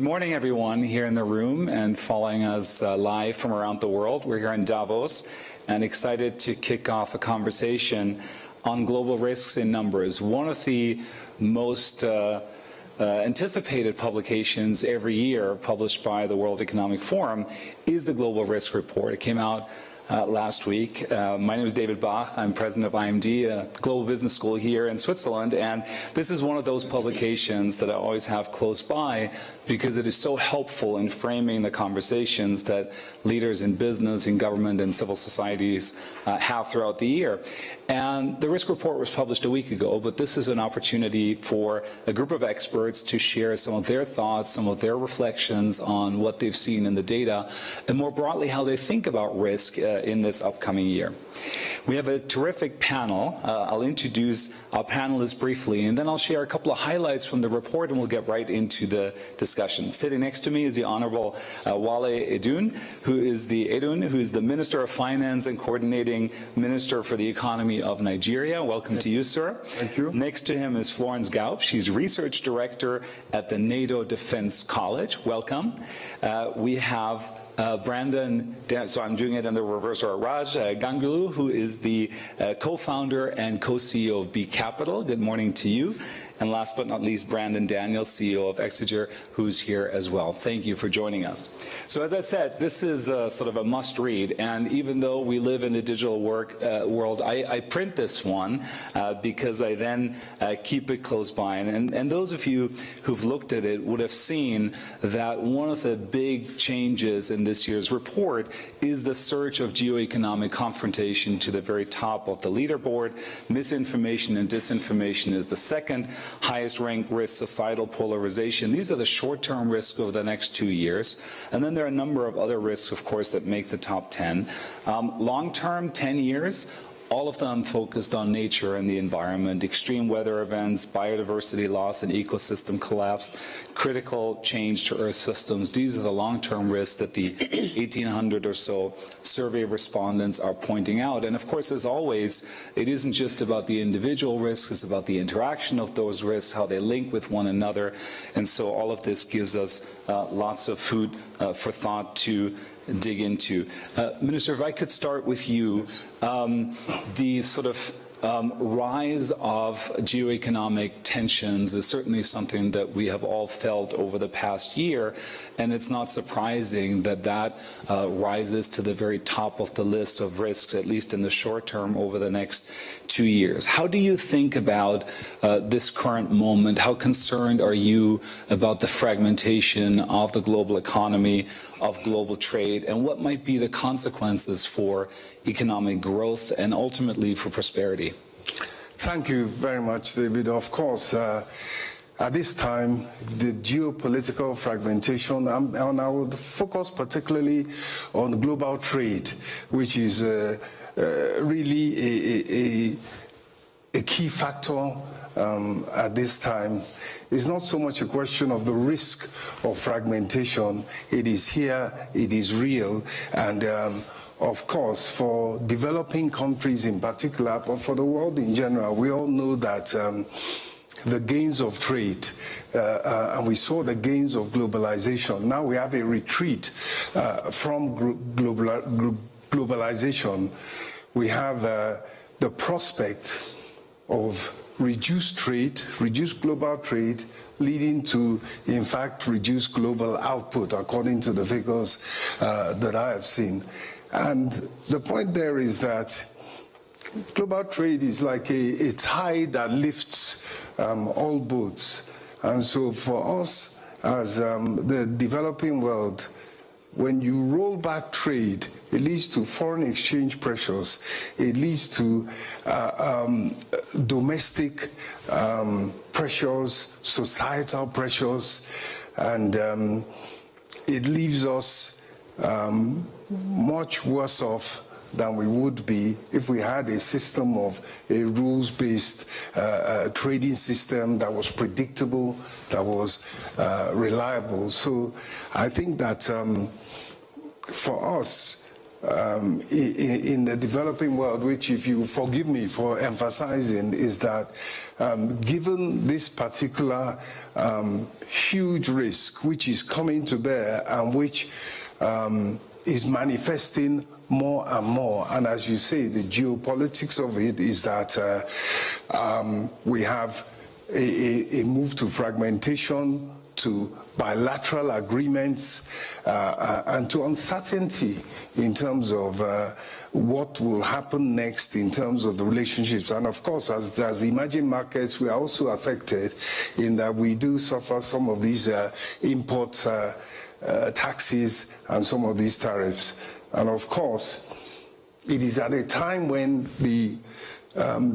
Good morning, everyone here in the room and following us live from around the world. We're here in Davos and excited to kick off a conversation on global risks in numbers. One of the most anticipated publications every year published by the World Economic Forum is the Global Risk Report. It came out last week. My name is David Bach. I'm president of IMD, a global business school here in Switzerland, and this is one of those publications that I always have close by because it is so helpful in framing the conversations that leaders in business, in government, and civil societies have throughout the year. And the risk report was published a week ago, but this is an opportunity for a group of experts to share some of their thoughts, some of their reflections on what they've seen in the data, and more broadly, how they think about risk in this upcoming year. We have a terrific panel. I'll introduce our panelists briefly, and then I'll share a couple of highlights from the report, and we'll get right into the discussion. Sitting next to me is the Honorable Wale Edun, who is the Minister of Finance and Coordinating Minister for the Economy of Nigeria. Welcome to you, sir. Thank you. Next to him is Florence Gaub. She's Research Director at the NATO Defense College. Welcome. We have Brandon, so I'm doing it in the reverse order, Raj Ganguly, who is the co-founder and co-CEO of Bach Capital. Good morning to you. And last but not least, Brandon Daniel, CEO of Exeger, who's here as well. Thank you for joining us. So as I said, this is sort of a must-read, and even though we live in a digital world, I print this one because I then keep it close by. And those of you who've looked at it would have seen that one of the big changes in this year's report is the surge of geoeconomic confrontation to the very top of the leaderboard. Misinformation and disinformation is the second highest ranked risk, societal polarization. These are the short-term risks over the next 2 years. And then there are a number of other risks, of course, that make the top 10. Long-term, 10 years, all of them focused on nature and the environment, extreme weather events, biodiversity loss and ecosystem collapse, critical change to Earth systems. These are the long-term risks that the 1,800 or so survey respondents are pointing out. And of course, as always, it isn't just about the individual risks, it's about the interaction of those risks, how they link with one another. And so all of this gives us lots of food for thought to dig into. Minister, if I could start with you, the sort of rise of geoeconomic tensions is certainly something that we have all felt over the past year, and it's not surprising that that rises to the very top of the list of risks, at least in the short term, over the next 2 years. How do you think about this current moment? How concerned are you about the fragmentation of the global economy, of global trade, and what might be the consequences for economic growth and ultimately for prosperity? Thank you very much, David. Of course, at this time, the geopolitical fragmentation, and I would focus particularly on global trade, which is really a key factor at this time. It's not so much a question of the risk of fragmentation. It is here, it is real, and of course, for developing countries in particular, but for the world in general, we all know that the gains of trade, and we saw the gains of globalization. Now we have a retreat from globalization. We have the prospect of reduced trade, reduced global trade, leading to, in fact, reduced global output, according to the figures that I have seen. And the point there is that global trade is like a tide that lifts all boats. And so for us, as the developing world, when you roll back trade, it leads to foreign exchange pressures. It leads to domestic pressures, societal pressures, and it leaves us much worse off than we would be if we had a system of a rules-based trading system that was predictable, that was reliable. So I think that for us, in the developing world, which, if you forgive me for emphasizing, is that given this particular huge risk which is coming to bear and which is manifesting more and more, and as you say, the geopolitics of it is that we have a move to fragmentation, to bilateral agreements, and to uncertainty in terms of what will happen next in terms of the relationships. And of course, as emerging markets, we are also affected in that we do suffer some of these import taxes and some of these tariffs. And of course, it is at a time when the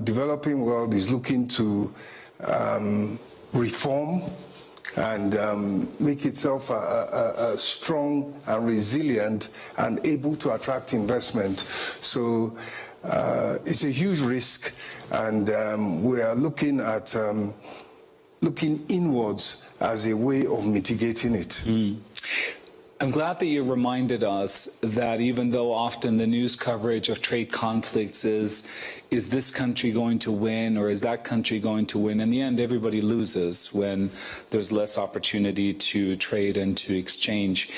developing world is looking to reform and make itself strong and resilient and able to attract investment. So it's a huge risk, and we are looking at looking inwards as a way of mitigating it. I'm glad that you reminded us that even though often the news coverage of trade conflicts is this country going to win or is that country going to win, in the end everybody loses when there's less opportunity to trade and to exchange.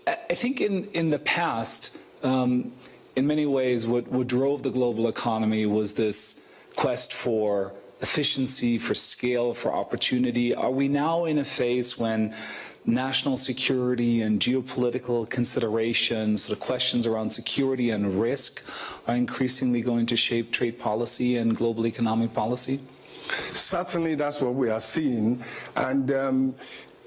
I think in the past, in many ways, what drove the global economy was this quest for efficiency, for scale, for opportunity. Are we now in a phase when national security and geopolitical considerations, the questions around security and risk are increasingly going to shape trade policy and global economic policy? Certainly that's what we are seeing, and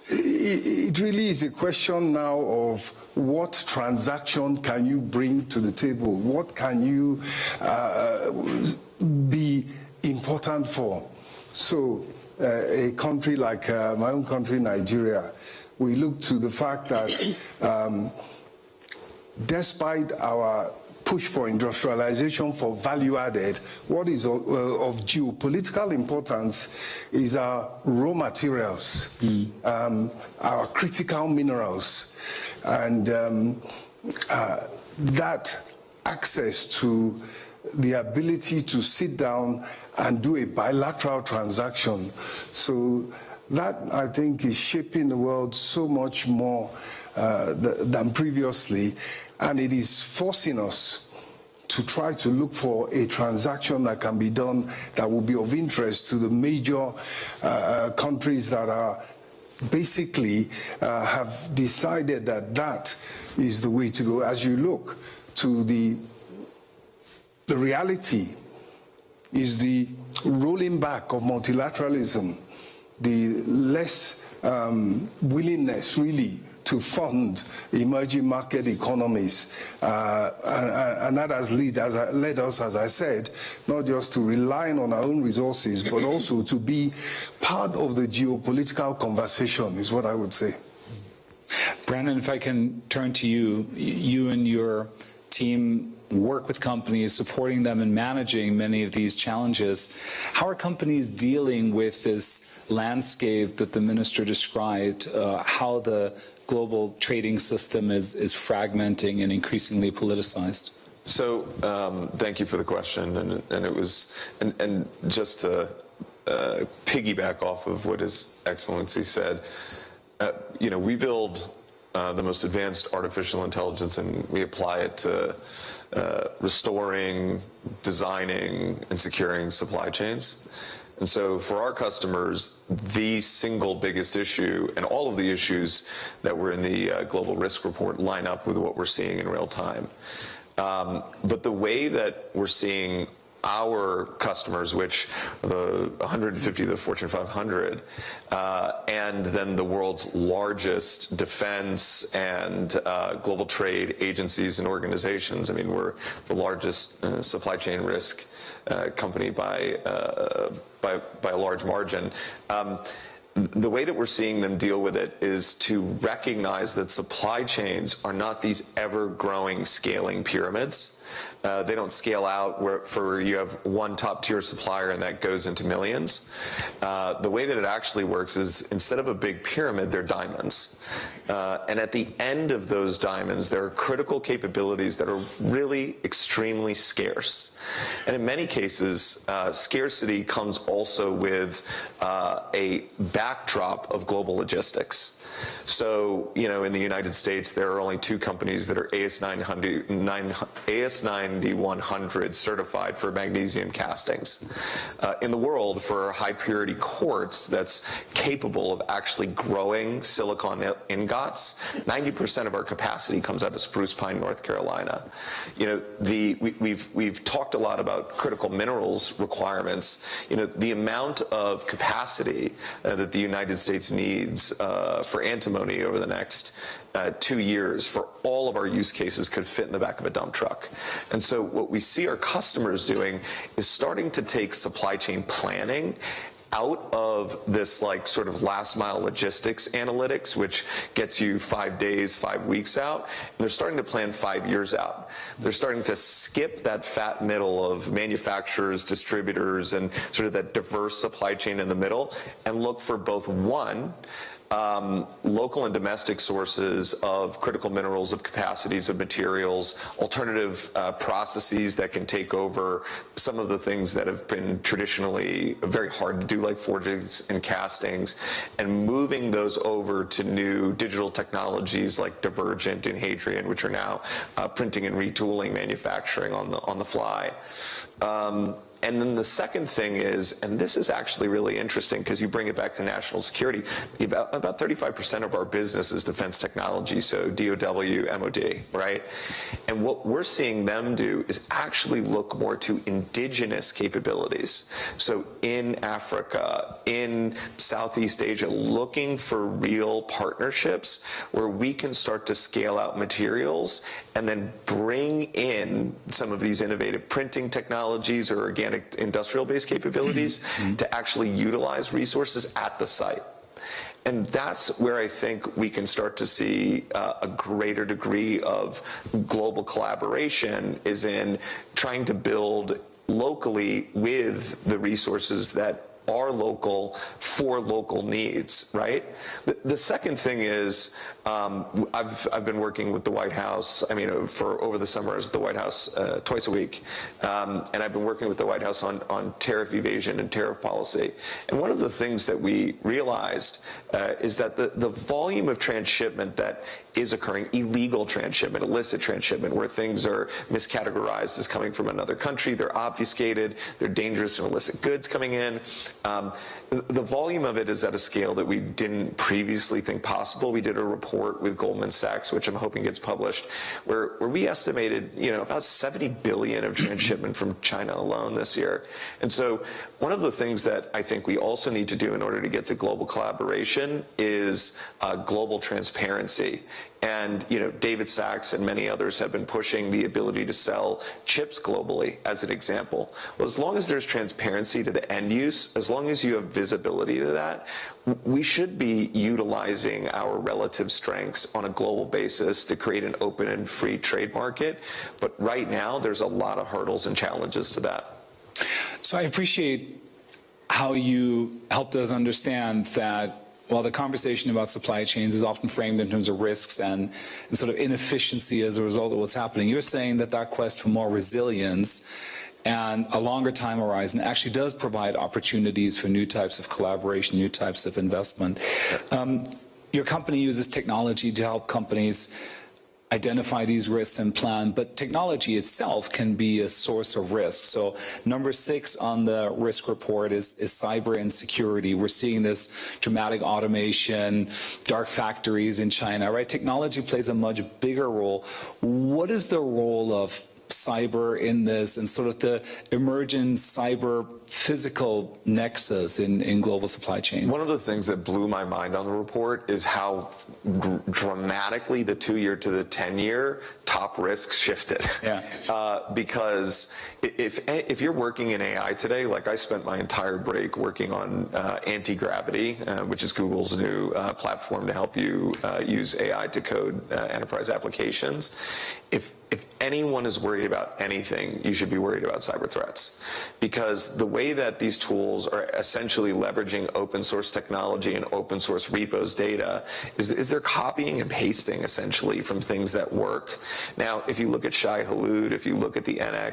it really is a question now of what transaction can you bring to the table, what can you be important for. So a country like my own country, Nigeria, we look to the fact that despite our push for industrialization, for value added, what is of geopolitical importance is our raw materials, our critical minerals, and that access to the ability to sit down and do a bilateral transaction. So that, I think, is shaping the world so much more than previously, and it is forcing us to try to look for a transaction that can be done that will be of interest to the major countries that are basically have decided that that is the way to go. As you look to the reality is the rolling back of multilateralism, the less willingness really to fund emerging market economies, and that has led us, as I said, not just to rely on our own resources, but also to be part of the geopolitical conversation, is what I would say. Brandon, if I can turn to you, you and your team work with companies, supporting them in managing many of these challenges. How are companies dealing with this landscape that the minister described, how the global trading system is fragmenting and increasingly politicized? So thank you for the question, and it was, and just to piggyback off of what His Excellency said, you know, we build the most advanced artificial intelligence, and we apply it to restoring, designing, and securing supply chains. And so for our customers, the single biggest issue, and all of the issues that were in the global risk report line up with what we're seeing in real time. But the way that we're seeing our customers, which are the 150 of the Fortune 500, and then the world's largest defense and global trade agencies and organizations. I mean, we're the largest supply chain risk company by a large margin. The way that we're seeing them deal with it is to recognize that supply chains are not these ever-growing scaling pyramids, They don't scale out where you have one top-tier supplier and that goes into millions. The way that it actually works is instead of a big pyramid, they're diamonds. And at the end of those diamonds, there are critical capabilities that are really extremely scarce. And in many cases, scarcity comes also with a backdrop of global logistics. So, in the United States, there are only 2 companies that are AS9100 certified for magnesium castings. In the world, for high purity quartz that's capable of actually growing silicon ingots, 90% of our capacity comes out of Spruce Pine, North Carolina. We've talked a lot about critical minerals requirements. The amount of capacity that the United States needs for antimony over the next 2 years for all of our use cases could fit in the back of a dump truck. And so what we see our customers doing is starting to take supply chain planning out of this sort of last mile logistics analytics, which gets you 5 days, 5 weeks out. And they're starting to plan 5 years out. They're starting to skip that fat middle of manufacturers, distributors, and sort of that diverse supply chain in the middle and look for both local and domestic sources of critical minerals, of capacities, of materials, alternative processes that can take over some of the things that have been traditionally very hard to do, like forgings and castings, and moving those over to new digital technologies like Divergent and Hadrian, which are now printing and retooling manufacturing on the fly. And then the second thing is, and this is actually really interesting because you bring it back to national security, about 35% of our business is defense technology, so DOW, MOD, right? And what we're seeing them do is actually look more to indigenous capabilities. So in Africa, in Southeast Asia, looking for real partnerships where we can start to scale out materials and then bring in some of these innovative printing technologies or organic industrial-based capabilities to actually utilize resources at the site. And that's where I think we can start to see a greater degree of global collaboration is in trying to build locally with the resources that are local for local needs, right? The second thing is I've been working with the White House, for over the summer I was at the White House twice a week, and I've been working with the White House on tariff evasion and tariff policy. And one of the things that we realized is that the volume of transshipment that is occurring, illegal transshipment, illicit transshipment, where things are miscategorized as coming from another country, they're obfuscated, they're dangerous and illicit goods coming in. The volume of it is at a scale that we didn't previously think possible. We did a report with Goldman Sachs, which I'm hoping gets published, where we estimated, about 70 billion of transshipment from China alone this year. And so one of the things that I think we also need to do in order to get to global collaboration is global transparency. And, David Sachs and many others have been pushing the ability to sell chips globally as an example. Well, as long as there's transparency to the end use, as long as you have visibility to that, we should be utilizing our relative strengths on a global basis to create an open and free trade market. But right now, there's a lot of hurdles and challenges to that. So I appreciate how you helped us understand that while the conversation about supply chains is often framed in terms of risks and sort of inefficiency as a result of what's happening, you're saying that quest for more resilience and a longer time horizon actually does provide opportunities for new types of collaboration, new types of investment. Your company uses technology to help companies identify these risks and plan, but technology itself can be a source of risk. So number 6 on the risk report is cyber insecurity. We're seeing this dramatic automation, dark factories in China, right? Technology plays a much bigger role. What is the role of cyber in this and sort of the emergent cyber physical nexus in global supply chains? One of the things that blew my mind on the report is how dramatically the 2-year to the 10-year top risks shifted. Yeah. Because if you're working in AI today, like I spent my entire break working on anti-gravity, which is Google's new platform to help you use AI to code enterprise applications. If anyone is worried about anything, you should be worried about cyber threats, because the way that these tools are essentially leveraging open source technology and open source repos data is they're copying and pasting essentially from things that work. Now, if you look at Shai Hulud, if you look at the NX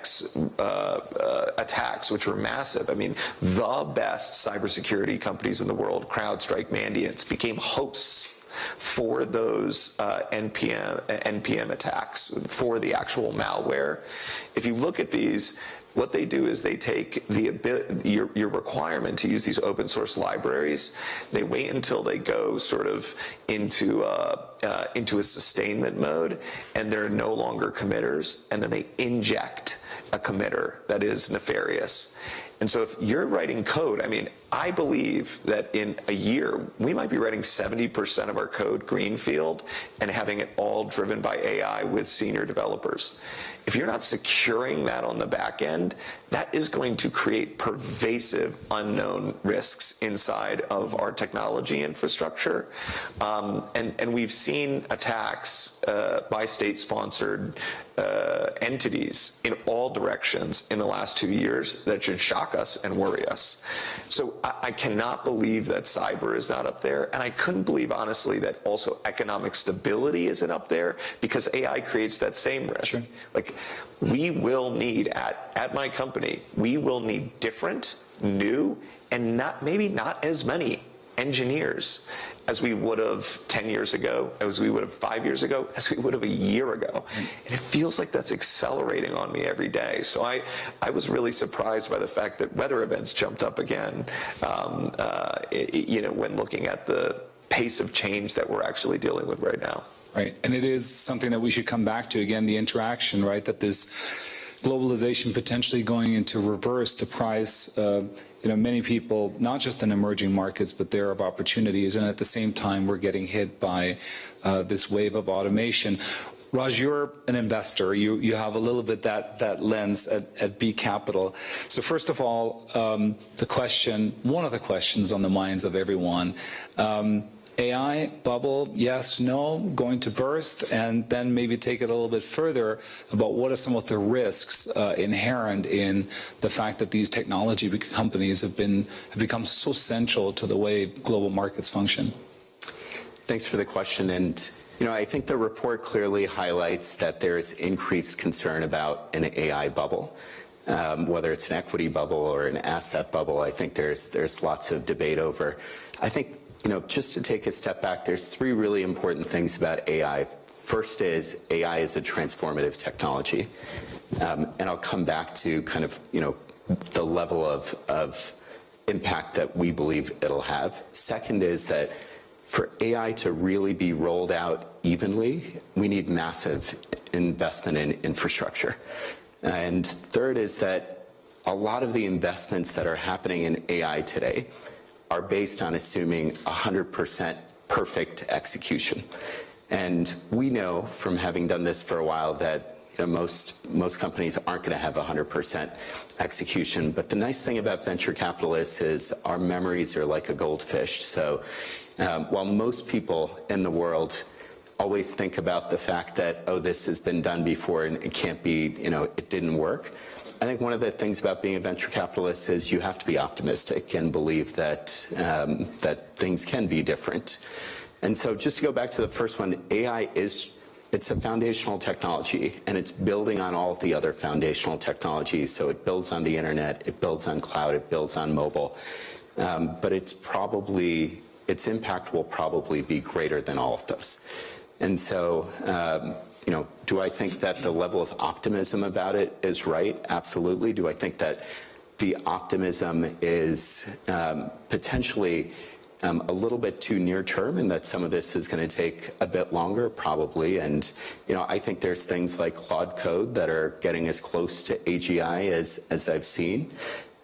attacks, which were massive, I mean, the best cybersecurity companies in the world, CrowdStrike, Mandiant, became hosts for those NPM attacks, for the actual malware. If you look at these, what they do is they take your requirement to use these open source libraries, they wait until they go sort of into a sustainment mode, and they're no longer committers, and then they inject a committer that is nefarious. And so if you're writing code, I mean, I believe that in a year, we might be writing 70% of our code greenfield and having it all driven by AI with senior developers. If you're not securing that on the back end, that is going to create pervasive unknown risks inside of our technology infrastructure. And we've seen attacks by state-sponsored entities in all directions in the last 2 years that should shock us and worry us. So I cannot believe that cyber is not up there, and I couldn't believe, honestly, that also economic stability isn't up there, because AI creates that same risk. Sure. Like, we will need, at my company, we will need different, new, and maybe not as many engineers as we would have 10 years ago, as we would have 5 years ago, as we would have a year ago. And it feels like that's accelerating on me every day. So I was really surprised by the fact that weather events jumped up again, when looking at the pace of change that we're actually dealing with right now. Right, and it is something that we should come back to, again, the interaction, right, that this globalization potentially going into reverse to price, many people, not just in emerging markets, but there of opportunities, and at the same time, we're getting hit by this wave of automation. Raj, you're an investor. You have a little bit that lens at B Capital. So first of all, one of the questions on the minds of everyone, AI bubble, yes, no, going to burst, and then maybe take it a little bit further about what are some of the risks inherent in the fact that these technology companies have become so central to the way global markets function. Thanks for the question. And I think the report clearly highlights that there's increased concern about an AI bubble. Whether it's an equity bubble or an asset bubble, I think there's lots of debate over. I think, just to take a step back, there's three really important things about AI. First is AI is a transformative technology. And I'll come back to kind of, the level of impact that we believe it'll have. Second is that for AI to really be rolled out evenly, we need massive investment in infrastructure. And third is that a lot of the investments that are happening in AI today are based on assuming 100% perfect execution. And we know from having done this for a while that most companies aren't going to have 100% execution. But the nice thing about venture capitalists is our memories are like a goldfish. So while most people in the world always think about the fact that, oh, this has been done before and it can't be, it didn't work, I think one of the things about being a venture capitalist is you have to be optimistic and believe that that things can be different. And so just to go back to the first one, AI it's a foundational technology, and it's building on all of the other foundational technologies. So it builds on the internet, it builds on cloud, it builds on mobile. But its impact will probably be greater than all of those. And so, do I think that the level of optimism about it is right? Absolutely. Do I think that the optimism is potentially a little bit too near term and that some of this is going to take a bit longer? Probably. And, I think there's things like Claude Code that are getting as close to AGI as I've seen.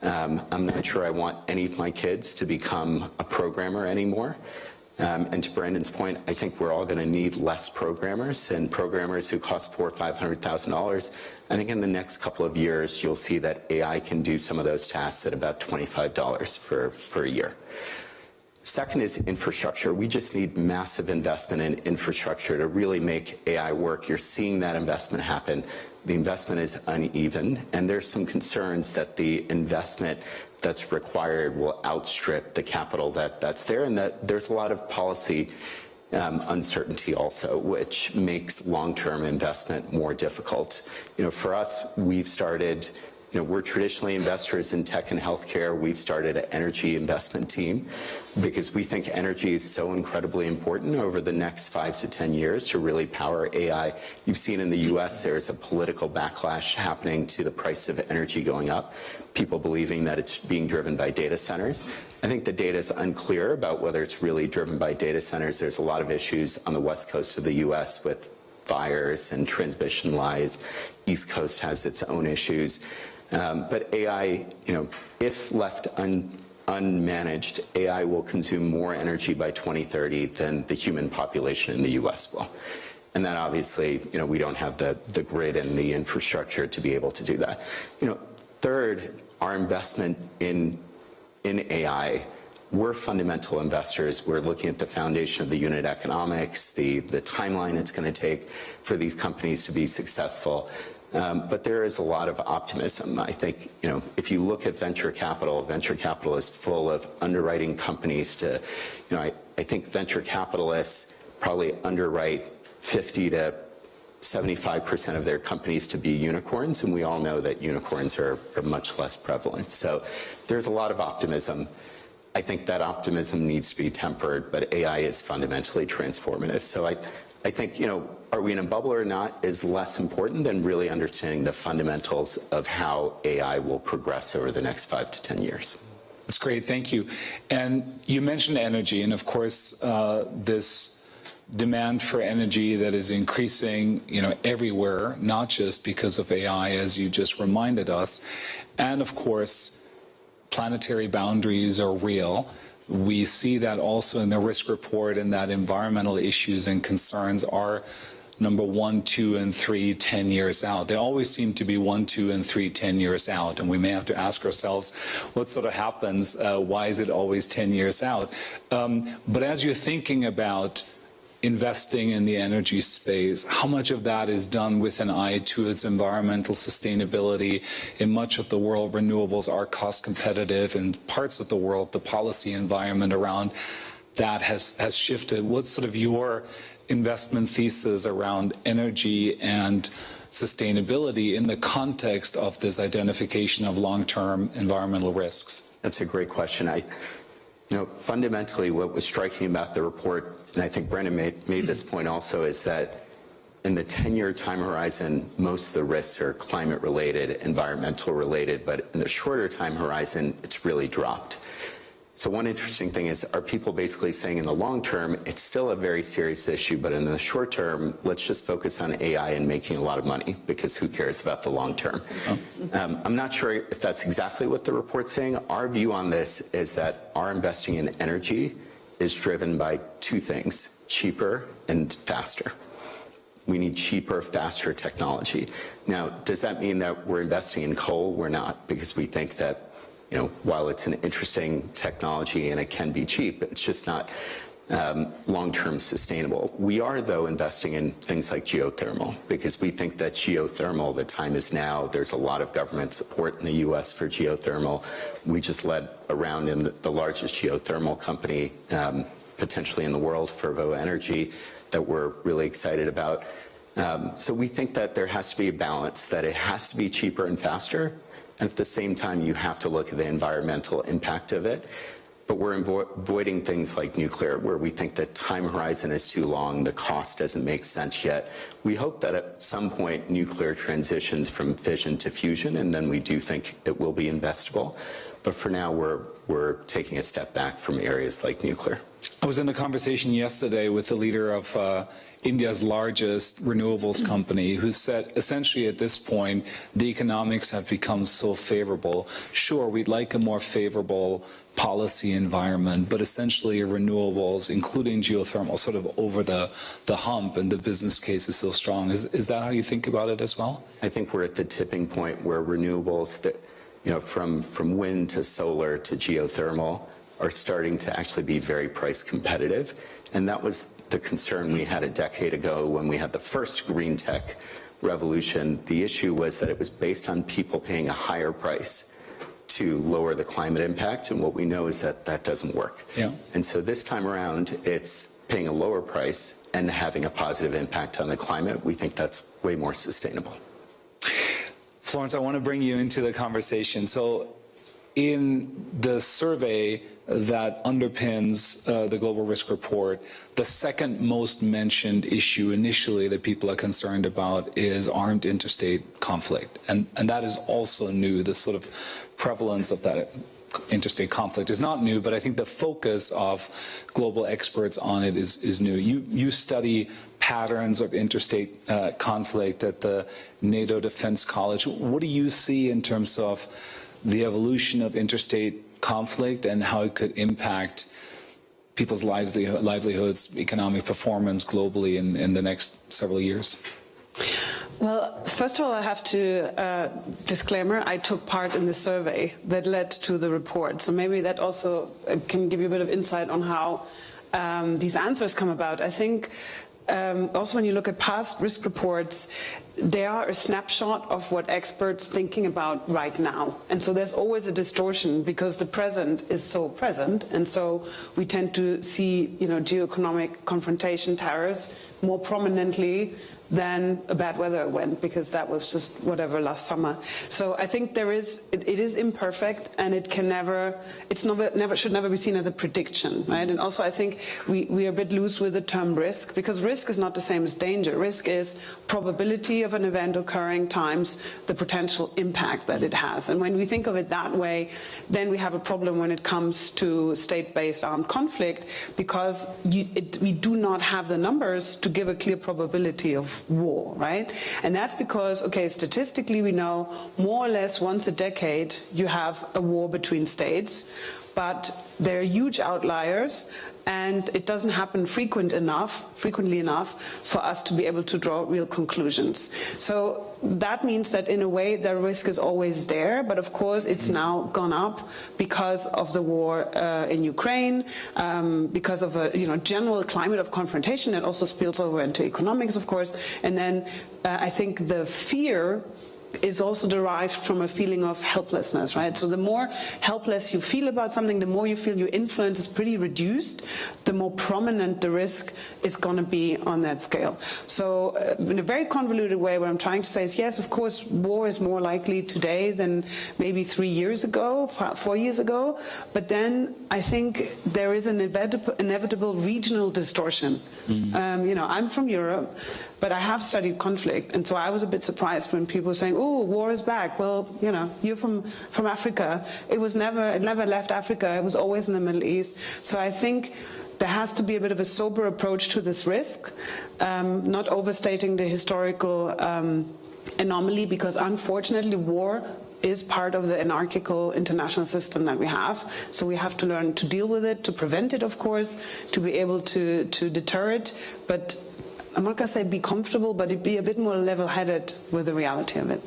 I'm not sure I want any of my kids to become a programmer anymore. And to Brandon's point, I think we're all going to need less programmers, and programmers who cost $400,000 or $500,000. I think in the next couple of years, you'll see that AI can do some of those tasks at about $25 for a year. Second is infrastructure. We just need massive investment in infrastructure to really make AI work. You're seeing that investment happen. The investment is uneven, and there's some concerns that the investment that's required will outstrip the capital that's there, and that there's a lot of policy uncertainty also, which makes long-term investment more difficult. For us, we've started, we're traditionally investors in tech and healthcare. We've started an energy investment team because we think energy is so incredibly important over the next 5 to 10 years to really power AI. You've seen in the US, there's a political backlash happening to the price of energy going up, people believing that it's being driven by data centers. I think the data is unclear about whether it's really driven by data centers. There's a lot of issues on the west coast of the US with fires and transmission lines. East Coast has its own issues. But AI, if left unmanaged, AI will consume more energy by 2030 than the human population in the US will. And then obviously, we don't have the grid and the infrastructure to be able to do that. Third, our investment in AI, we're fundamental investors. We're looking at the foundation of the unit economics, the timeline it's going to take for these companies to be successful. But there is a lot of optimism. I think, if you look at venture capital is full of underwriting companies to, I think venture capitalists probably underwrite 50 to 75% of their companies to be unicorns, and we all know that unicorns are much less prevalent. So there's a lot of optimism. I think that optimism needs to be tempered, but AI is fundamentally transformative. So I think, are we in a bubble or not is less important than really understanding the fundamentals of how AI will progress over the next 5 to 10 years. That's great, thank you. And you mentioned energy, and of course, this demand for energy that is increasing, everywhere, not just because of AI, as you just reminded us. And of course, planetary boundaries are real. We see that also in the risk report, and that environmental issues and concerns are number 1, 2, and 3, 10 years out. They always seem to be 1, 2, and 3, 10 years out. And we may have to ask ourselves, what sort of happens? Why is it always 10 years out? But as you're thinking about investing in the energy space, how much of that is done with an eye to its environmental sustainability? In much of the world, renewables are cost competitive. In parts of the world, the policy environment around that has shifted. What's sort of your investment thesis around energy and sustainability in the context of this identification of long-term environmental risks? That's a great question. Fundamentally, what was striking about the report, and I think Brandon made this point also, is that in the 10-year time horizon, most of the risks are climate-related, environmental-related, but in the shorter time horizon, it's really dropped. So one interesting thing is, are people basically saying in the long term, it's still a very serious issue, but in the short term, let's just focus on AI and making a lot of money, because who cares about the long term? I'm not sure if that's exactly what the report's saying. Our view on this is that our investing in energy is driven by two things: cheaper and faster. We need cheaper, faster technology. Now, does that mean that we're investing in coal? We're not, because we think that while it's an interesting technology and it can be cheap, it's just not long-term sustainable. We are, though, investing in things like geothermal, because we think that geothermal, the time is now. There's a lot of government support in the U.S. for geothermal. We just led a round in the largest geothermal company, potentially in the world, Fervo Energy, that we're really excited about. So we think that there has to be a balance, that it has to be cheaper and faster, and at the same time, you have to look at the environmental impact of it. But we're avoiding things like nuclear, where we think the time horizon is too long, the cost doesn't make sense yet. We hope that at some point nuclear transitions from fission to fusion, and then we do think it will be investable. But for now, we're taking a step back from areas like nuclear. I was in a conversation yesterday with the leader of India's largest renewables company, who said essentially at this point, the economics have become so favorable. Sure, we'd like a more favorable policy environment, but essentially renewables, including geothermal, sort of over the hump, and the business case is so strong. Is that how you think about it as well? I think we're at the tipping point where renewables, that, from wind to solar to geothermal, are starting to actually be very price competitive. And that was the concern we had a decade ago when we had the first green tech revolution. The issue was that it was based on people paying a higher price to lower the climate impact. And what we know is that that doesn't work. Yeah. And so this time around, it's paying a lower price and having a positive impact on the climate. We think that's way more sustainable. Florence, I want to bring you into the conversation. So in the survey that underpins the Global Risk Report, the second most mentioned issue initially that people are concerned about is armed interstate conflict. And that is also new. The sort of prevalence of that interstate conflict is not new, but I think the focus of global experts on it is new. You study patterns of interstate conflict at the NATO Defense College. What do you see in terms of the evolution of interstate conflict and how it could impact people's livelihoods, economic performance globally in the next several years? Well, first of all, I have to disclaimer, I took part in the survey that led to the report. So maybe that also can give you a bit of insight on how these answers come about. I think also when you look at past risk reports, they are a snapshot of what experts are thinking about right now. And so there's always a distortion because the present is so present. And so we tend to see, geoeconomic confrontation, tariffs more prominently than a bad weather event, because that was just whatever last summer. So I think it is imperfect, and it can should never be seen as a prediction, right? And also I think we are a bit loose with the term risk, because risk is not the same as danger. Risk is probability of an event occurring times the potential impact that it has. And when we think of it that way, then we have a problem when it comes to state-based armed conflict, because we do not have the numbers to give a clear probability of war, right? And that's because, statistically we know more or less once a decade you have a war between states, but there are huge outliers, and it doesn't happen frequently enough for us to be able to draw real conclusions. So that means that in a way the risk is always there, but of course it's now gone up because of the war in Ukraine, because of a general climate of confrontation that also spills over into economics, of course. And then I think the fear is also derived from a feeling of helplessness, right? So the more helpless you feel about something, the more you feel your influence is pretty reduced, the more prominent the risk is going to be on that scale. So in a very convoluted way, what I'm trying to say is, yes, of course, war is more likely today than maybe 3 years ago, 4 years ago, but then I think there is an inevitable regional distortion. I'm from Europe, but I have studied conflict, and so I was a bit surprised when people were saying, "Oh, war is back." Well, you're from Africa. It never left Africa. It was always in the Middle East. So I think there has to be a bit of a sober approach to this risk, not overstating the historical anomaly, because unfortunately war is part of the anarchical international system that we have. So we have to learn to deal with it, to prevent it, of course, to be able to deter it. But I'm not going to say be comfortable, but be a bit more level-headed with the reality of it.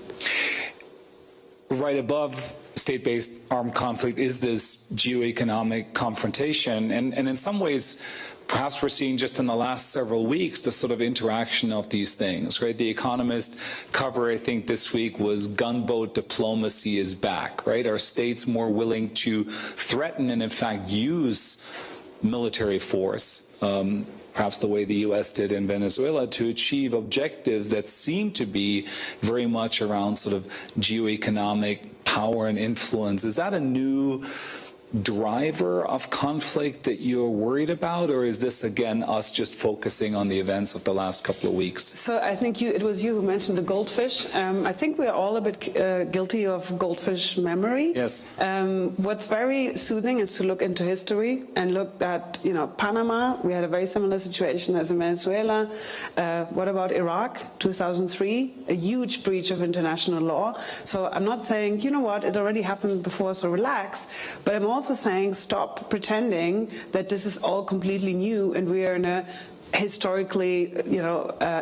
Right above state-based armed conflict is this geoeconomic confrontation. And in some ways, perhaps we're seeing just in the last several weeks the sort of interaction of these things, right? The Economist cover, I think, this week was "Gunboat Diplomacy is Back," right? Are states more willing to threaten and, in fact, use military force, perhaps the way the U.S. did in Venezuela, to achieve objectives that seem to be very much around sort of geoeconomic power and influence? Is that a new driver of conflict that you're worried about, or is this again us just focusing on the events of the last couple of weeks? So I think it was you who mentioned the goldfish. I think we're all a bit guilty of goldfish memory. Yes. What's very soothing is to look into history and look at, Panama. We had a very similar situation as in Venezuela. What about Iraq, 2003? A huge breach of international law. So I'm not saying, you know what, it already happened before, so relax. But I'm also saying stop pretending that this is all completely new and we are in a historically,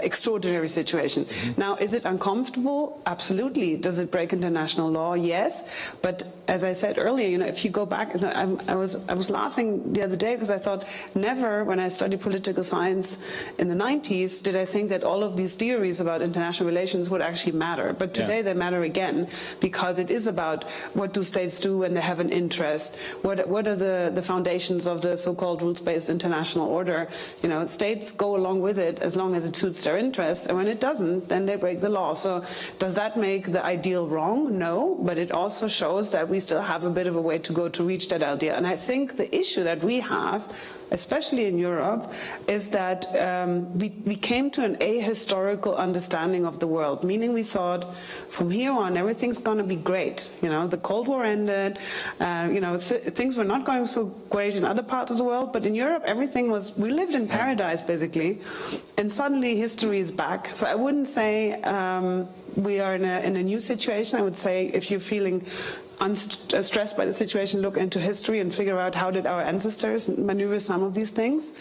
extraordinary situation. Mm-hmm. Now, is it uncomfortable? Absolutely. Does it break international law? Yes. But as I said earlier, if you go back, I was laughing the other day because I thought never, when I studied political science in the 90s, did I think that all of these theories about international relations would actually matter. But today they matter again because it is about what do states do when they have an interest? What are the foundations of the so-called rules-based international order? States go along with it as long as it suits their interests, and when it doesn't, then they break the law. So does that make the ideal wrong? No, but it also shows that we still have a bit of a way to go to reach that ideal. And I think the issue that we have, especially in Europe, is that we came to an ahistorical understanding of the world, meaning we thought from here on everything's going to be great. The Cold War ended, things were not going so great in other parts of the world, but in Europe we lived in paradise basically, and suddenly history is back. So I wouldn't say we are in a new situation. I would say if you're feeling stressed by the situation, look into history and figure out how did our ancestors maneuver some of these things.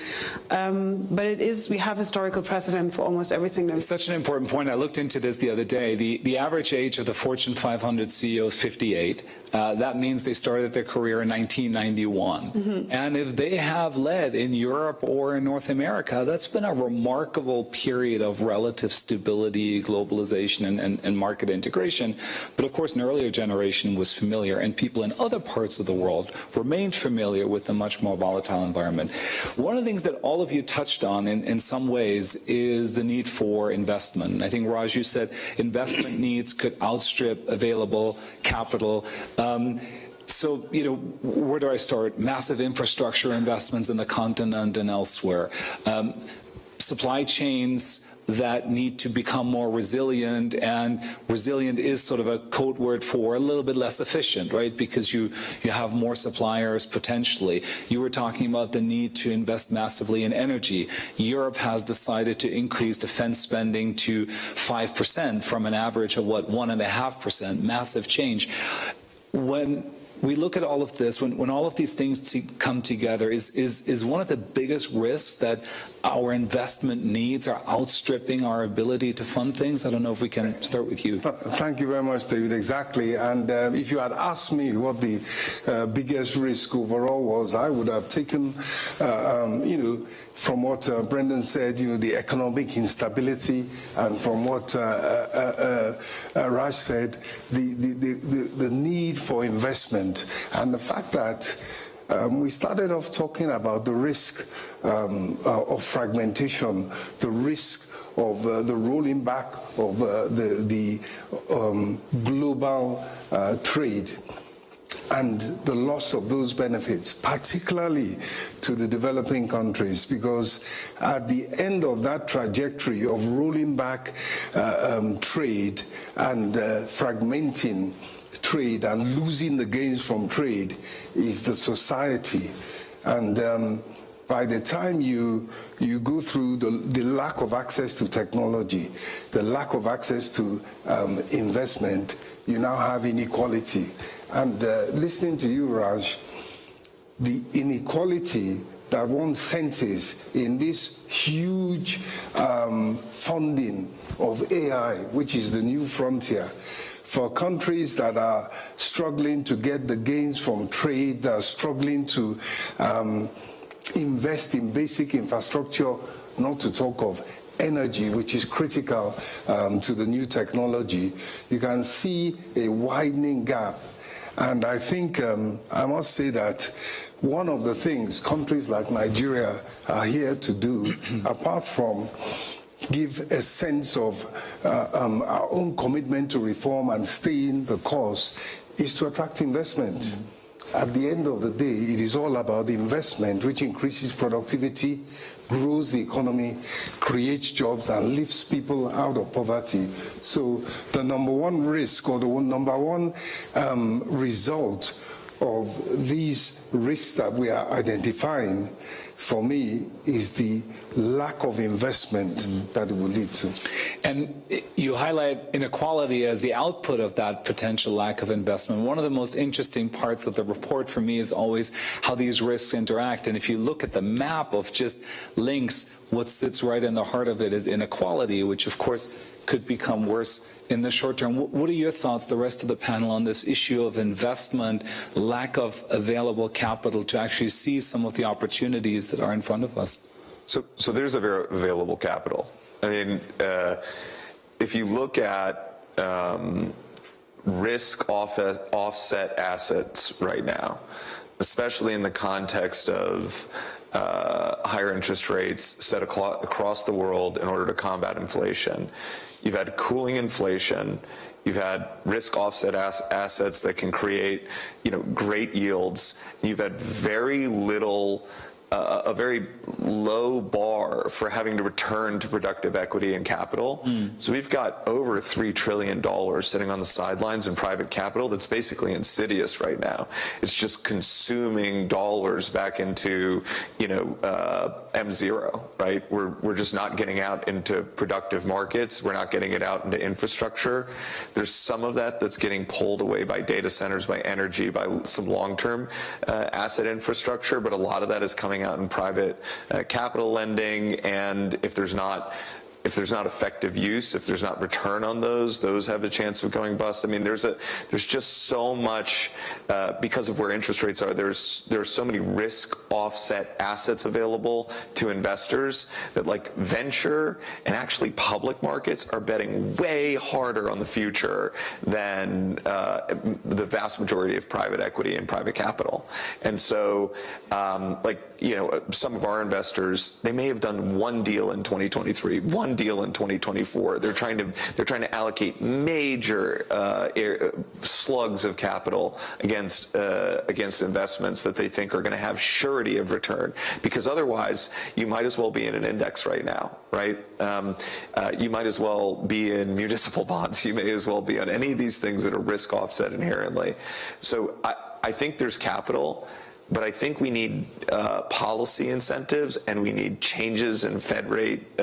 But we have historical precedent for almost everything. It's such an important point. I looked into this the other day. The average age of the Fortune 500 CEO is 58. That means they started their career in 1991. Mm-hmm. And if they have led in Europe or in North America, that's been a remarkable period of relative stability, globalization, and market integration. But of course, an earlier generation was familiar, and people in other parts of the world remained familiar with the much more volatile environment. One of the things that all of you touched on in some ways is the need for investment. And I think, Raj, you said investment needs could outstrip available capital. So, where do I start? Massive infrastructure investments in the continent and elsewhere. Supply chains that need to become more resilient, and resilient is sort of a code word for a little bit less efficient, right? Because you have more suppliers potentially. You were talking about the need to invest massively in energy. Europe has decided to increase defense spending to 5% from an average of 1.5%, massive change. When we look at all of this, when all of these things come together, is one of the biggest risks that our investment needs are outstripping our ability to fund things? I don't know if we can start with you. Thank you very much, David. Exactly. And if you had asked me what the biggest risk overall was, I would have taken, from what Brendan said, the economic instability, and from what Raj said, the need for investment, and the fact that we started off talking about the risk of fragmentation, the risk of the rolling back of the global trade, and the loss of those benefits, particularly to the developing countries, because at the end of that trajectory of rolling back trade and fragmenting trade and losing the gains from trade is the society. And by the time you go through the lack of access to technology, the lack of access to investment, you now have inequality. And listening to you, Raj, the inequality that one senses in this huge funding of AI, which is the new frontier, for countries that are struggling to get the gains from trade, that are struggling to invest in basic infrastructure, not to talk of energy, which is critical to the new technology, you can see a widening gap. And I think I must say that one of the things countries like Nigeria are here to do, apart from give a sense of our own commitment to reform and stay in the course, is to attract investment. At the end of the day, it is all about investment, which increases productivity, grows the economy, creates jobs, and lifts people out of poverty. So the number one risk, or the number one result of these risks that we are identifying, for me, is the lack of investment that it will lead to. And you highlight inequality as the output of that potential lack of investment. One of the most interesting parts of the report for me is always how these risks interact. And if you look at the map of just links, what sits right in the heart of it is inequality, which of course could become worse in the short term. What are your thoughts, the rest of the panel, on this issue of investment, lack of available capital to actually seize some of the opportunities that are in front of us? So there's available capital. I mean, if you look at risk offset assets right now, especially in the context of higher interest rates set across the world in order to combat inflation, you've had cooling inflation, you've had risk offset assets that can create, great yields. You've had very little, a very low bar for having to return to productive equity and capital. So we've got over $3 trillion sitting on the sidelines in private capital that's basically insidious right now. It's just consuming dollars back into, M0, right? We're just not getting out into productive markets. We're not getting it out into infrastructure. There's some of that that's getting pulled away by data centers, by energy, by some long-term asset infrastructure, but a lot of that is coming out in private capital lending, and if there's not effective use, if there's not return on those have a chance of going bust. I mean, there's just so much because of where interest rates are. There's so many risk offset assets available to investors that, like, venture and actually public markets are betting way harder on the future than the vast majority of private equity and private capital. And so, some of our investors, they may have done one deal in 2023, one deal in 2024. They're trying to allocate major slugs of capital against investments that they think are going to have surety of return, because otherwise you might as well be in an index right now, right? You might as well be in municipal bonds. You may as well be on any of these things that are risk offset inherently. So I think there's capital, but I think we need policy incentives, and we need changes in Fed rate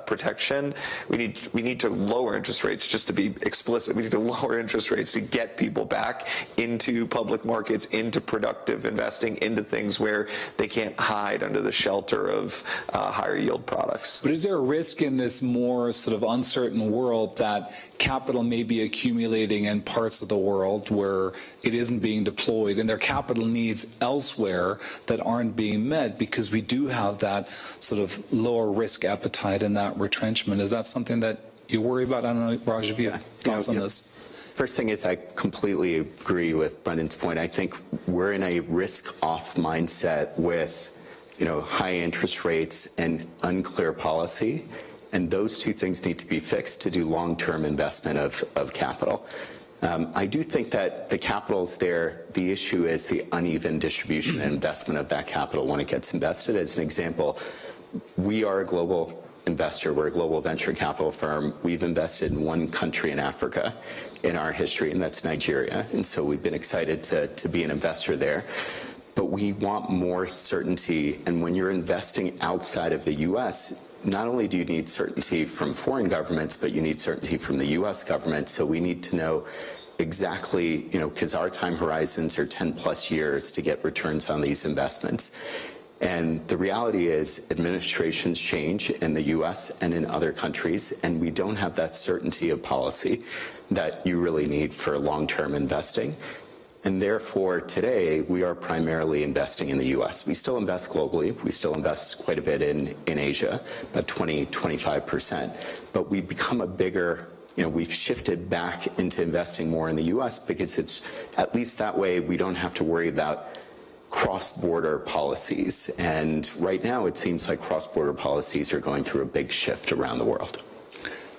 protection. We need to lower interest rates, just to be explicit. We need to lower interest rates to get people back into public markets, into productive investing, into things where they can't hide under the shelter of higher yield products. But is there a risk in this more sort of uncertain world that capital may be accumulating in parts of the world where it isn't being deployed, and their capital needs elsewhere that aren't being met because we do have that sort of lower risk appetite and that retrenchment? Is that something that you worry about? I don't know, Raj, if you have thoughts on this. First thing is, I completely agree with Brendan's point. I think we're in a risk-off mindset with, high interest rates and unclear policy, and those two things need to be fixed to do long-term investment of capital. I do think that the capital's there. The issue is the uneven distribution and investment of that capital when it gets invested. As an example, we are a global investor. We're a global venture capital firm. We've invested in one country in Africa in our history, and that's Nigeria. And so we've been excited to be an investor there. But we want more certainty. And when you're investing outside of the U.S., not only do you need certainty from foreign governments, but you need certainty from the U.S. government. So we need to know exactly, because our time horizons are 10 plus years to get returns on these investments. And the reality is administrations change in the U.S. and in other countries, and we don't have that certainty of policy that you really need for long-term investing. And therefore, today, we are primarily investing in the U.S. We still invest globally. We still invest quite a bit in Asia, about 20-25%. But we've become a bigger, we've shifted back into investing more in the U.S. because it's, at least that way, we don't have to worry about cross-border policies. And right now, it seems like cross-border policies are going through a big shift around the world.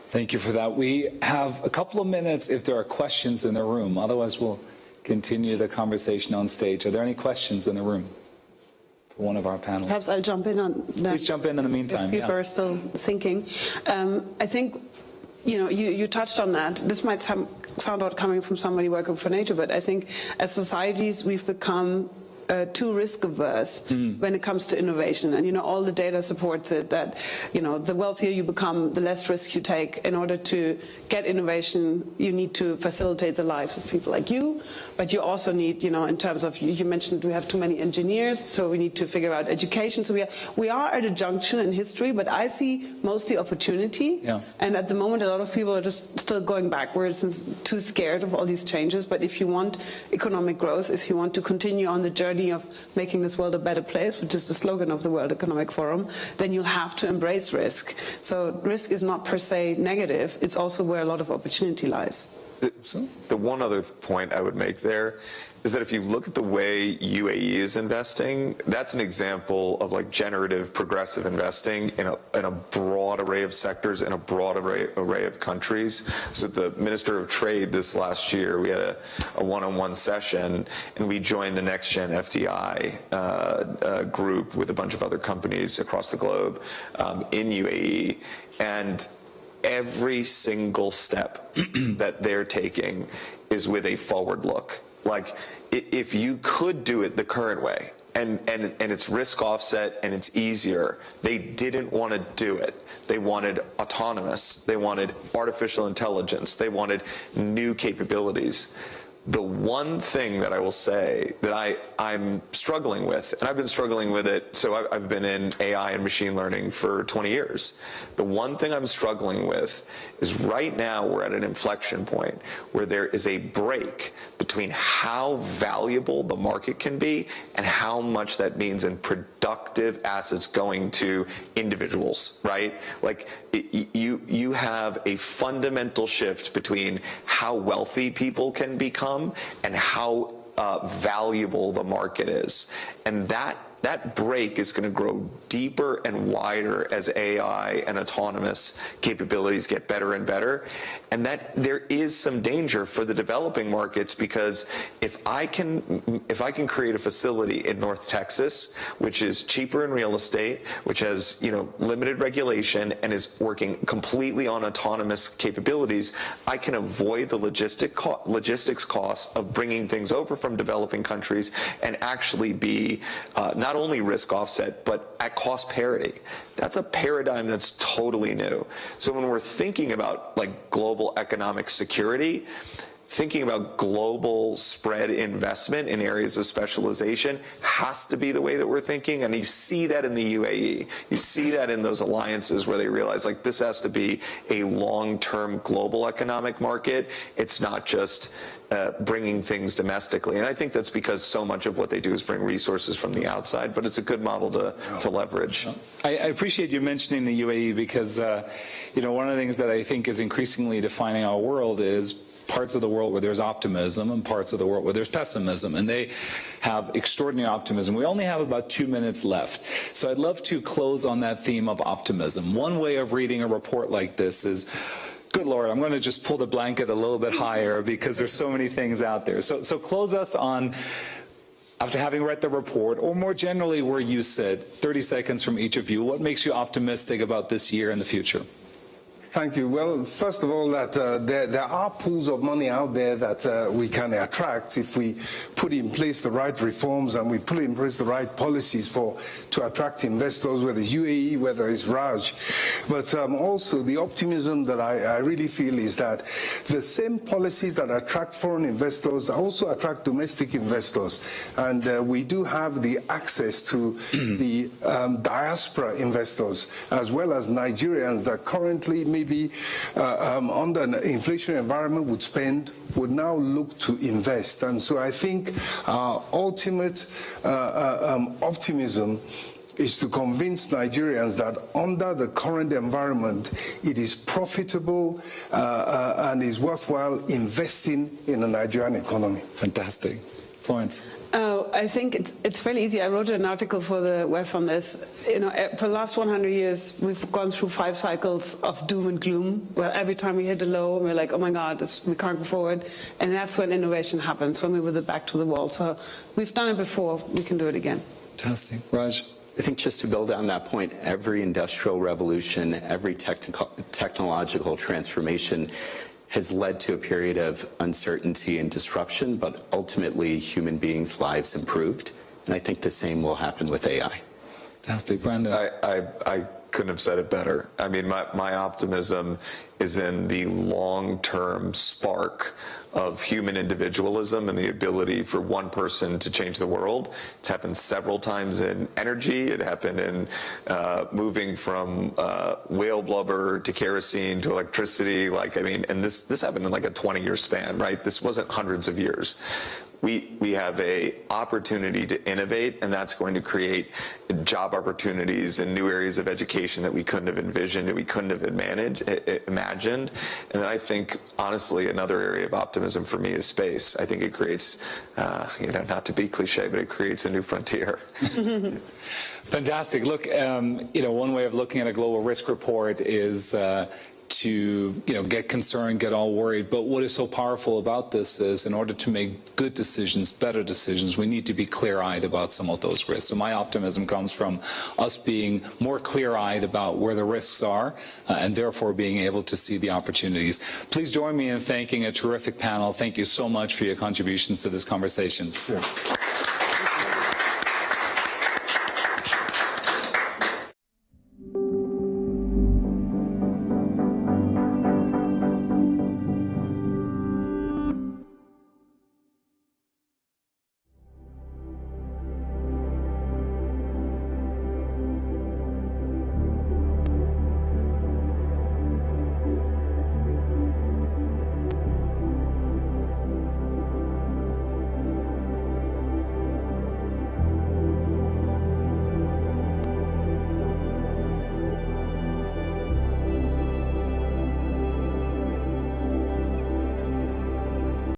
Thank you for that. We have a couple of minutes if there are questions in the room. Otherwise, we'll continue the conversation on stage. Are there any questions in the room for one of our panelists? Perhaps I'll jump in on that. Please jump in the meantime. If people are still thinking. I think, you touched on that. This might sound odd coming from somebody working for NATO, but I think as societies we've become too risk averse when it comes to innovation, and all the data supports it, that the wealthier you become, the less risks you take. In order to get innovation, you need to facilitate the lives of people like you, but you also need, in terms of, you mentioned we have too many engineers, so we need to figure out education. So we are at a junction in history, but I see mostly opportunity. And at the moment a lot of people are just still going backwards and too scared of all these changes. But if you want economic growth, if you want to continue on the journey of making this world a better place, which is the slogan of the World Economic Forum, then you have to embrace risk. So risk is not per se negative, it's also where a lot of opportunity lies. The one other point I would make there is that if you look at the way UAE is investing, that's an example of like generative progressive investing in a broad array of sectors, in a broad array of countries. So the Minister of Trade this last year, we had a one-on-one session, and we joined the Next Gen FDI group with a bunch of other companies across the globe in UAE. And every single step that they're taking is with a forward look. Like, if you could do it the current way, and it's risk offset and it's easier, they didn't want to do it. They wanted autonomous, they wanted artificial intelligence, they wanted new capabilities. The one thing that I will say that I'm struggling with, and I've been struggling with it, so I've been in AI and machine learning for 20 years. The one thing I'm struggling with is right now we're at an inflection point where there is a break between how valuable the market can be and how much that means in productive assets going to individuals, right? Like you have a fundamental shift between how wealthy people can become and how valuable the market is. And that break is going to grow deeper and wider as AI and autonomous capabilities get better and better. And that there is some danger for the developing markets, because if I can create a facility in North Texas, which is cheaper in real estate, which has limited regulation and is working completely on autonomous capabilities, I can avoid the logistics costs of bringing things over from developing countries and actually be not only risk offset, but at cost parity. That's a paradigm that's totally new. So when we're thinking about like global economic security, thinking about global spread investment in areas of specialization has to be the way that we're thinking. And you see that in the UAE. You see that in those alliances where they realize like this has to be a long-term global economic market. It's not just bringing things domestically. And I think that's because so much of what they do is bring resources from the outside, but it's a good model to leverage. I appreciate you mentioning the UAE because, one of the things that I think is increasingly defining our world is parts of the world where there's optimism and parts of the world where there's pessimism, and they have extraordinary optimism. We only have about 2 minutes left, so I'd love to close on that theme of optimism. One way of reading a report like this is, good Lord, I'm going to just pull the blanket a little bit higher because there's so many things out there. So close us on, after having read the report, or more generally where you sit, 30 seconds from each of you, what makes you optimistic about this year and the future? Thank you. Well, first of all, that there are pools of money out there that we can attract if we put in place the right reforms and we put in place the right policies to attract investors, whether it's UAE, whether it's Raj. But also the optimism that I really feel is that the same policies that attract foreign investors also attract domestic investors. And we do have the access to the diaspora investors, as well as Nigerians that currently maybe under an inflationary environment would now look to invest. And so I think our ultimate optimism is to convince Nigerians that under the current environment, it is profitable and is worthwhile investing in the Nigerian economy. Fantastic. Florence. Oh, I think it's fairly easy. I wrote an article for the WEF on this. For the last 100 years, we've gone through 5 cycles of doom and gloom, where every time we hit a low, we're like, oh my God, we can't go forward. And that's when innovation happens, when we with the back to the wall. So we've done it before, we can do it again. Fantastic. Raj? I think just to build on that point, every industrial revolution, every technological transformation has led to a period of uncertainty and disruption, but ultimately human beings' lives improved. And I think the same will happen with AI. Fantastic. Brandon? I couldn't have said it better. I mean, my optimism is in the long-term spark of human individualism and the ability for one person to change the world. It's happened several times in energy. It happened in moving from whale blubber to kerosene to electricity. And this happened in like a 20-year span, right? This wasn't hundreds of years. We have a opportunity to innovate, and that's going to create job opportunities in new areas of education that we couldn't have envisioned, that we couldn't have imagined. And then I think, honestly, another area of optimism for me is space. I think it creates, not to be cliche, but it creates a new frontier. Fantastic. Look, one way of looking at a global risk report is to get concerned, get all worried. But what is so powerful about this is, in order to make good decisions, better decisions, we need to be clear-eyed about some of those risks. So my optimism comes from us being more clear-eyed about where the risks are, and therefore being able to see the opportunities. Please join me in thanking a terrific panel. Thank you so much for your contributions to this conversation. Sure.